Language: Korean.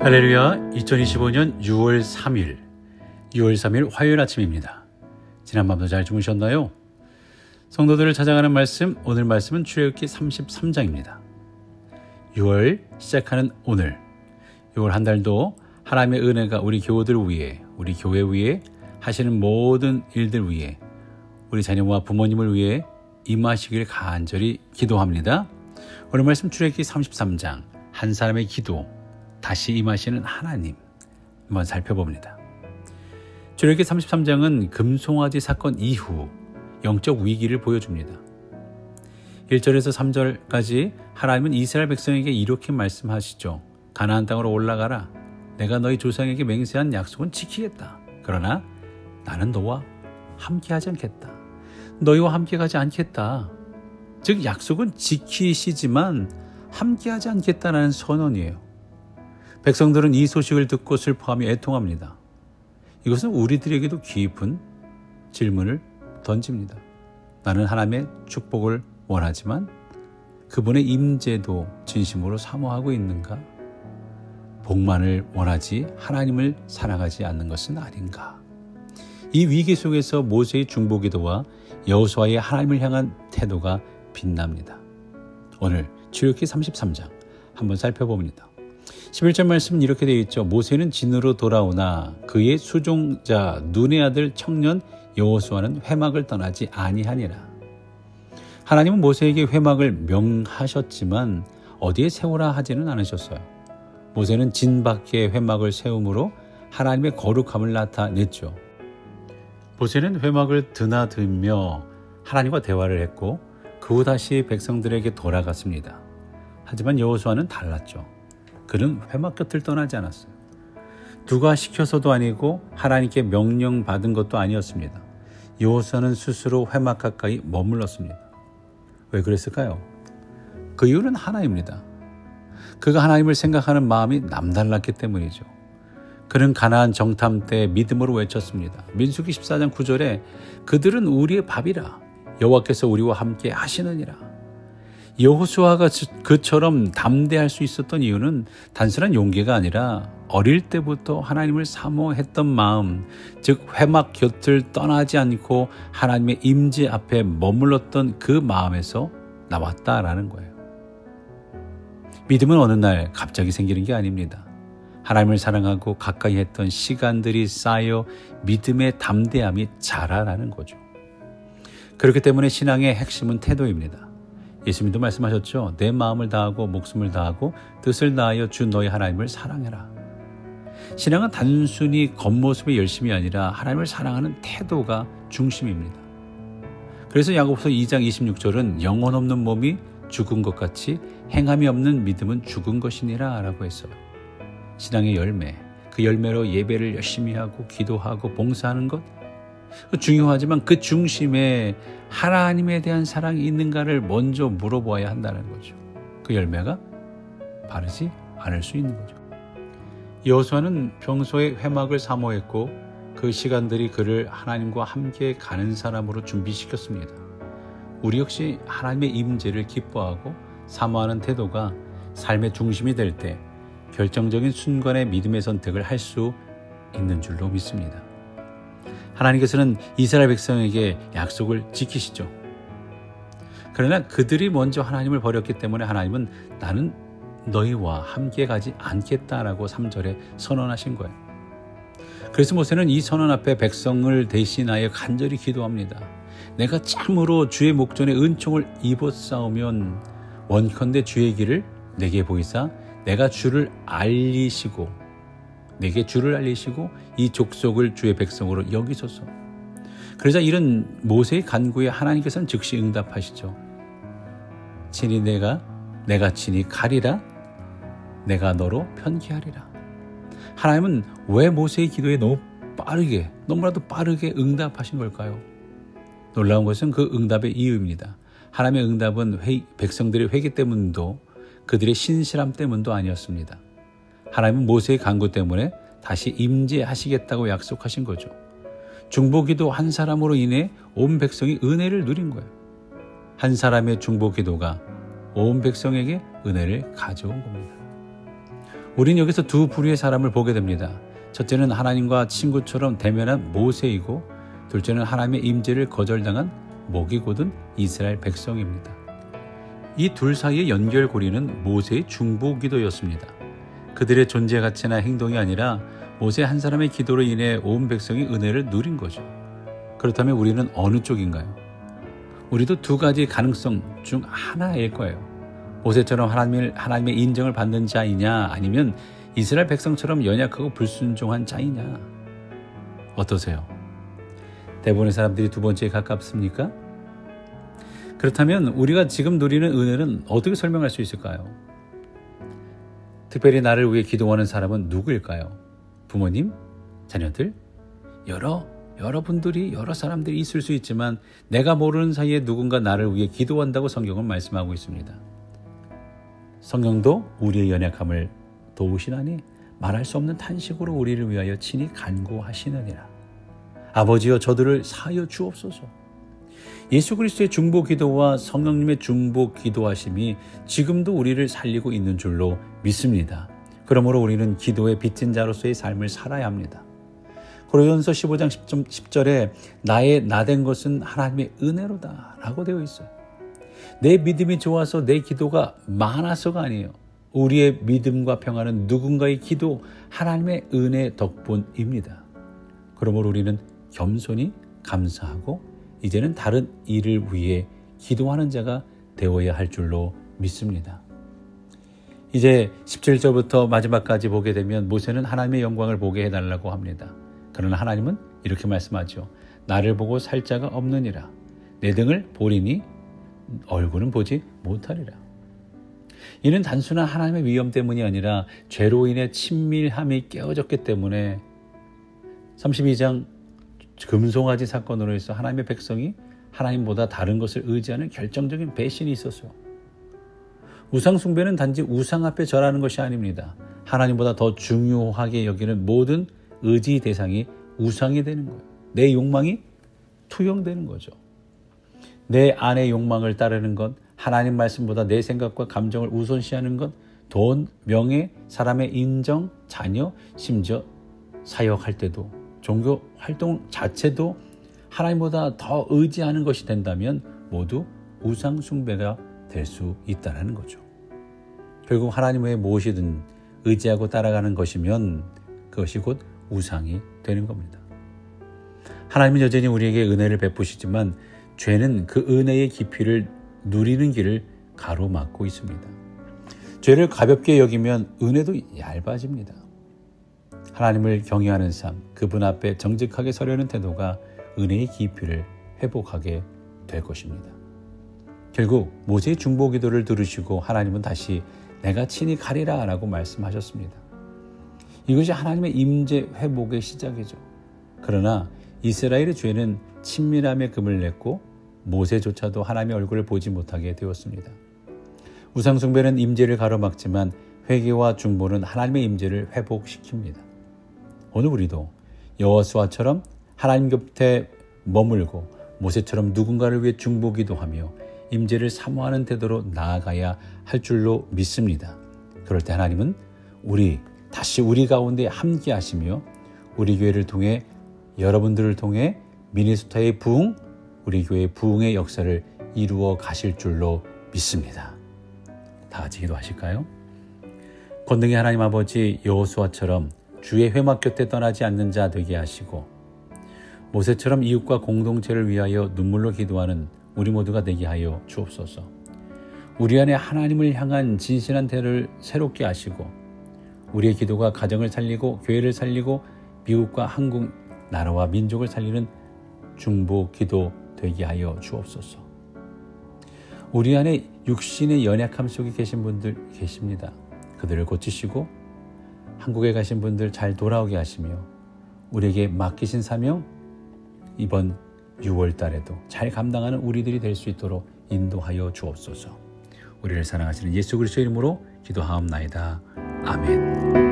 할렐루야. 2025년 6월 3일 화요일 아침입니다. 지난밤도 잘 주무셨나요? 성도들을 찾아가는 말씀, 오늘 말씀은 출애굽기 33장입니다. 6월 시작하는 오늘, 6월 한 달도 하나님의 은혜가 우리 교우들 위해, 우리 교회 위에 하시는 모든 일들 위해, 우리 자녀와 부모님을 위해 임하시길 간절히 기도합니다. 오늘 말씀 출애굽기 33장, 한 사람의 기도, 다시 임하시는 하나님 한번 살펴봅니다. 출애굽기 33장은 금송아지 사건 이후 영적 위기를 보여줍니다. 1절에서 3절까지 하나님은 이스라엘 백성에게 이렇게 말씀하시죠. 가나안 땅으로 올라가라. 내가 너희 조상에게 맹세한 약속은 지키겠다. 그러나 나는 너와 함께하지 않겠다. 너희와 함께 가지 않겠다. 즉 약속은 지키시지만 함께하지 않겠다는 선언이에요. 백성들은 이 소식을 듣고 슬퍼하며 애통합니다. 이것은 우리들에게도 깊은 질문을 던집니다. 나는 하나님의 축복을 원하지만 그분의 임재도 진심으로 사모하고 있는가? 복만을 원하지 하나님을 사랑하지 않는 것은 아닌가? 이 위기 속에서 모세의 중보기도와 여호수아의 하나님을 향한 태도가 빛납니다. 오늘 출애굽기 33장 한번 살펴봅니다. 11절 말씀은 이렇게 되어 있죠. 모세는 진으로 돌아오나 그의 수종자 눈의 아들 청년 여호수아는 회막을 떠나지 아니하니라. 하나님은 모세에게 회막을 명하셨지만 어디에 세우라 하지는 않으셨어요. 모세는 진 밖에 회막을 세움으로 하나님의 거룩함을 나타냈죠. 모세는 회막을 드나들며 하나님과 대화를 했고 그 후 다시 백성들에게 돌아갔습니다. 하지만 여호수아는 달랐죠. 그는 회막 곁을 떠나지 않았어요. 누가 시켜서도 아니고 하나님께 명령받은 것도 아니었습니다. 여호수아는 스스로 회막 가까이 머물렀습니다. 왜 그랬을까요? 그 이유는 하나입니다. 그가 하나님을 생각하는 마음이 남달랐기 때문이죠. 그는 가나안 정탐 때 믿음으로 외쳤습니다. 민수기 14장 9절에 그들은 우리의 밥이라 여호와께서 우리와 함께 하시느니라. 여호수아가 그처럼 담대할 수 있었던 이유는 단순한 용기가 아니라 어릴 때부터 하나님을 사모했던 마음, 즉 회막 곁을 떠나지 않고 하나님의 임재 앞에 머물렀던 그 마음에서 나왔다라는 거예요. 믿음은 어느 날 갑자기 생기는 게 아닙니다. 하나님을 사랑하고 가까이 했던 시간들이 쌓여 믿음의 담대함이 자라나는 거죠. 그렇기 때문에 신앙의 핵심은 태도입니다. 예수님도 말씀하셨죠. 내 마음을 다하고 목숨을 다하고 뜻을 다하여 주 너희 하나님을 사랑해라. 신앙은 단순히 겉모습의 열심이 아니라 하나님을 사랑하는 태도가 중심입니다. 그래서 야고보서 2장 26절은 영혼 없는 몸이 죽은 것 같이 행함이 없는 믿음은 죽은 것이니라 라고 했어요. 신앙의 열매, 그 열매로 예배를 열심히 하고 기도하고 봉사하는 것 중요하지만 그 중심에 하나님에 대한 사랑이 있는가를 먼저 물어보아야 한다는 거죠. 그 열매가 바르지 않을 수 있는 거죠. 여호수아는 평소에 회막을 사모했고 그 시간들이 그를 하나님과 함께 가는 사람으로 준비시켰습니다. 우리 역시 하나님의 임재를 기뻐하고 사모하는 태도가 삶의 중심이 될 때 결정적인 순간의 믿음의 선택을 할 수 있는 줄로 믿습니다. 하나님께서는 이스라엘 백성에게 약속을 지키시죠. 그러나 그들이 먼저 하나님을 버렸기 때문에 하나님은 나는 너희와 함께 가지 않겠다라고 3절에 선언하신 거예요. 그래서 모세는 이 선언 앞에 백성을 대신하여 간절히 기도합니다. 내가 참으로 주의 목전에 은총을 입었사오면 원컨대 주의 길을 내게 보이사 내가 내게 주를 알리시고 이 족속을 주의 백성으로 여기소서. 그러자 이런 모세의 간구에 하나님께서는 즉시 응답하시죠. 친히 내가 친히 가리라. 내가 너로 편케하리라. 하나님은 왜 모세의 기도에 너무나도 빠르게 응답하신 걸까요? 놀라운 것은 그 응답의 이유입니다. 하나님의 응답은 백성들의 회개 때문도 그들의 신실함 때문도 아니었습니다. 하나님은 모세의 간구 때문에 다시 임재하시겠다고 약속하신 거죠. 중보기도 한 사람으로 인해 온 백성이 은혜를 누린 거예요. 한 사람의 중보기도가 온 백성에게 은혜를 가져온 겁니다. 우린 여기서 두 부류의 사람을 보게 됩니다. 첫째는 하나님과 친구처럼 대면한 모세이고, 둘째는 하나님의 임재를 거절당한 목이 곧은 이스라엘 백성입니다. 이 둘 사이의 연결고리는 모세의 중보기도였습니다. 그들의 존재 가치나 행동이 아니라 모세 한 사람의 기도로 인해 온 백성이 은혜를 누린 거죠. 그렇다면 우리는 어느 쪽인가요? 우리도 두 가지 가능성 중 하나일 거예요. 모세처럼 하나님의 인정을 받는 자이냐, 아니면 이스라엘 백성처럼 연약하고 불순종한 자이냐. 어떠세요? 대부분의 사람들이 두 번째에 가깝습니까? 그렇다면 우리가 지금 누리는 은혜는 어떻게 설명할 수 있을까요? 특별히 나를 위해 기도하는 사람은 누구일까요? 부모님? 자녀들? 여러분들이, 여러 사람들이 있을 수 있지만 내가 모르는 사이에 누군가 나를 위해 기도한다고 성경은 말씀하고 있습니다. 성령도 우리의 연약함을 도우시나니 말할 수 없는 탄식으로 우리를 위하여 친히 간구하시느니라. 아버지여, 저들을 사하여 주옵소서. 예수 그리스도의 중보 기도와 성령님의 중보 기도하심이 지금도 우리를 살리고 있는 줄로 믿습니다. 그러므로 우리는 기도의 빚진 자로서의 삶을 살아야 합니다. 고린도전서 15장 10절에 나의 나된 것은 하나님의 은혜로다 라고 되어 있어요. 내 믿음이 좋아서 내 기도가 많아서가 아니에요. 우리의 믿음과 평안은 누군가의 기도, 하나님의 은혜 덕분입니다. 그러므로 우리는 겸손히 감사하고 이제는 다른 일을 위해 기도하는 자가 되어야 할 줄로 믿습니다. 이제 17절부터 마지막까지 보게 되면 모세는 하나님의 영광을 보게 해달라고 합니다. 그러나 하나님은 이렇게 말씀하죠. 나를 보고 살 자가 없느니라. 내 등을 보리니 얼굴은 보지 못하리라. 이는 단순한 하나님의 위엄 때문이 아니라 죄로 인해 친밀함이 깨어졌기 때문에 32장 금송아지 사건으로 해서 하나님의 백성이 하나님보다 다른 것을 의지하는 결정적인 배신이 있었어요. 우상 숭배는 단지 우상 앞에 절하는 것이 아닙니다. 하나님보다 더 중요하게 여기는 모든 의지 대상이 우상이 되는 거예요. 내 욕망이 투영되는 거죠. 내 안의 욕망을 따르는 것, 하나님 말씀보다 내 생각과 감정을 우선시하는 것, 돈, 명예, 사람의 인정, 자녀, 심지어 사역할 때도, 종교 활동 자체도 하나님보다 더 의지하는 것이 된다면 모두 우상 숭배가 될 수 있다는 거죠. 결국 하나님 외에 무엇이든 의지하고 따라가는 것이면 그것이 곧 우상이 되는 겁니다. 하나님은 여전히 우리에게 은혜를 베푸시지만 죄는 그 은혜의 깊이를 누리는 길을 가로막고 있습니다. 죄를 가볍게 여기면 은혜도 얇아집니다. 하나님을 경외하는 삶, 그분 앞에 정직하게 서려는 태도가 은혜의 깊이를 회복하게 될 것입니다. 결국 모세의 중보 기도를 들으시고 하나님은 다시 내가 친히 가리라 라고 말씀하셨습니다. 이것이 하나님의 임재 회복의 시작이죠. 그러나 이스라엘의 죄는 친밀함의 금을 냈고 모세조차도 하나님의 얼굴을 보지 못하게 되었습니다. 우상 숭배는 임재를 가로막지만 회개와 중보는 하나님의 임재를 회복시킵니다. 오늘 우리도 여호수아처럼 하나님 곁에 머물고 모세처럼 누군가를 위해 중보 기도하며 임재를 사모하는 태도로 나아가야 할 줄로 믿습니다. 그럴 때 하나님은 다시 우리 가운데 함께 하시며 우리 교회를 통해 여러분들을 통해 미네소타의 부흥, 우리 교회의 부흥의 역사를 이루어 가실 줄로 믿습니다. 다 같이 기도하실까요? 권능의 하나님 아버지, 여호수아처럼 주의 회막 곁에 떠나지 않는 자 되게 하시고 모세처럼 이웃과 공동체를 위하여 눈물로 기도하는 우리 모두가 되게 하여 주옵소서. 우리 안에 하나님을 향한 진실한 태도를 새롭게 하시고 우리의 기도가 가정을 살리고 교회를 살리고 미국과 한국 나라와 민족을 살리는 중보 기도 되게 하여 주옵소서. 우리 안에 육신의 연약함 속에 계신 분들 계십니다. 그들을 고치시고 한국에 가신 분들 잘 돌아오게 하시며 우리에게 맡기신 사명 이번 6월 달에도 잘 감당하는 우리들이 될 수 있도록 인도하여 주옵소서. 우리를 사랑하시는 예수 그리스도의 이름으로 기도하옵나이다. 아멘.